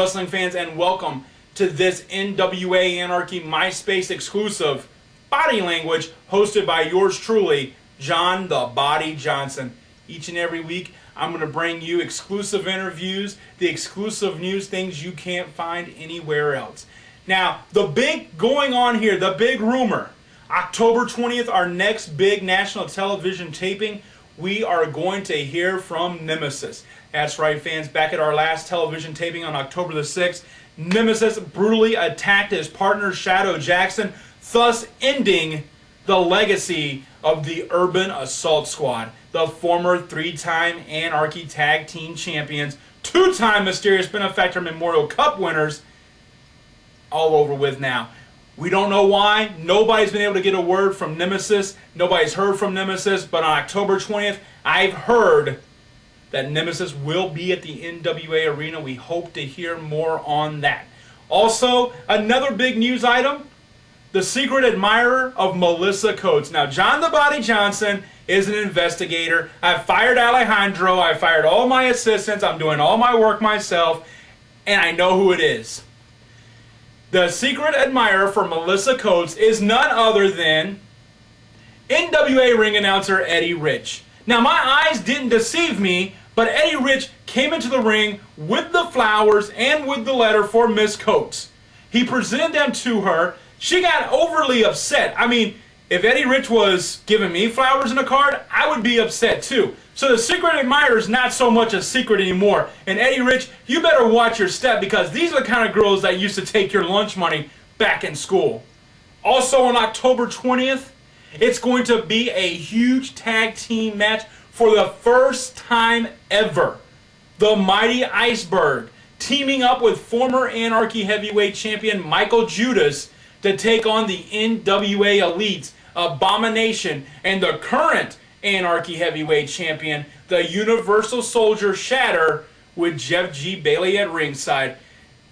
wrestling fans, and welcome to this NWA Anarchy MySpace exclusive Body Language hosted by yours truly, John the Body Johnson. Each and every week, I'm going to bring you exclusive interviews, the exclusive news, things you can't find anywhere else. Now, the big going on here, the big rumor, October 20th, our next big national television taping, we are going to hear from Nemesis. That's right, fans. Back at our last television taping on October the 6th, Nemesis brutally attacked his partner Shadow Jackson, thus ending the legacy of the Urban Assault Squad, the former three-time Anarchy Tag Team Champions, two-time Mysterious Benefactor Memorial Cup winners, all over with now. We don't know why. Nobody's been able to get a word from Nemesis. Nobody's heard from Nemesis. But on October 20th, I've heard that Nemesis will be at the NWA Arena. We hope to hear more on that. Also, another big news item, the secret admirer of Melissa Coates. Now, John the Body Johnson is an investigator. I fired Alejandro. I fired all my assistants. I'm doing all my work myself. And I know who it is. The secret admirer for Melissa Coates is none other than NWA ring announcer Eddie Rich. Now, my eyes didn't deceive me, but Eddie Rich came into the ring with the flowers and with the letter for Miss Coates. He presented them to her. She got overly upset. I mean, if Eddie Rich was giving me flowers in a card, I would be upset too. So the secret admirer is not so much a secret anymore. And Eddie Rich, you better watch your step, because these are the kind of girls that used to take your lunch money back in school. Also on October 20th, it's going to be a huge tag team match for the first time ever. The Mighty Iceberg teaming up with former Anarchy heavyweight champion Michael Judas to take on the NWA Elites, Abomination, and the current Anarchy heavyweight champion, the Universal Soldier Shatter, with Jeff G. Bailey at ringside.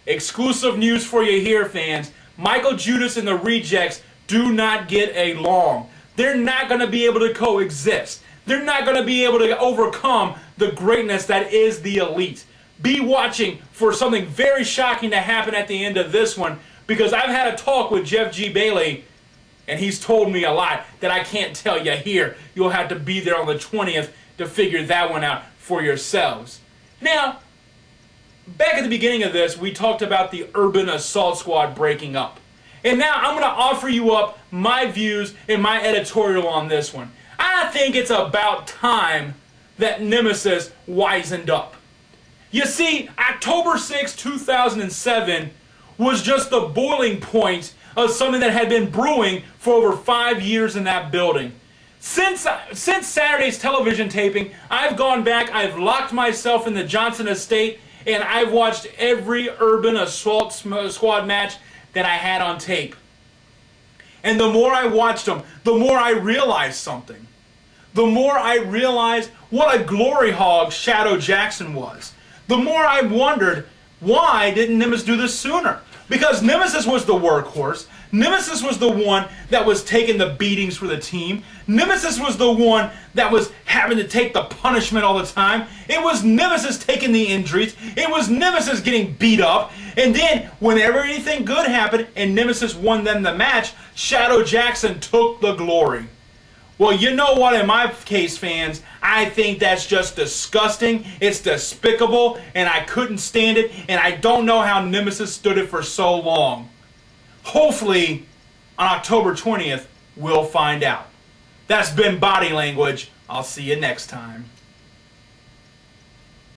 Exclusive news for you here, fans. Michael Judas and the Rejects do not get along. They're not going to be able to coexist. They're not going to be able to overcome the greatness that is the Elite. Be watching for something very shocking to happen at the end of this one, because I've had a talk with Jeff G. Bailey, and he's told me a lot that I can't tell you here. You'll have to be there on the 20th to figure that one out for yourselves. Now, back at the beginning of this, we talked about the Urban Assault Squad breaking up. And now I'm going to offer you up my views and my editorial on this one. I think it's about time that Nemesis wisened up. You see, October 6, 2007 was just the boiling point of something that had been brewing for over 5 years in that building. Since Saturday's television taping, I've gone back, I've locked myself in the Johnson estate, and I've watched every Urban Assault Squad match that I had on tape. And the more I watched them, the more I realized something. The more I realized what a glory hog Shadow Jackson was. The more I wondered, why didn't Nemesis do this sooner? Because Nemesis was the workhorse. Nemesis was the one that was taking the beatings for the team. Nemesis was the one that was having to take the punishment all the time. It was Nemesis taking the injuries. It was Nemesis getting beat up. And then, whenever anything good happened and Nemesis won them the match, Shadow Jackson took the glory. Well, you know what, in my case, fans, I think that's just disgusting, it's despicable, and I couldn't stand it, and I don't know how Nemesis stood it for so long. Hopefully, on October 20th, we'll find out. That's been Body Language. I'll see you next time.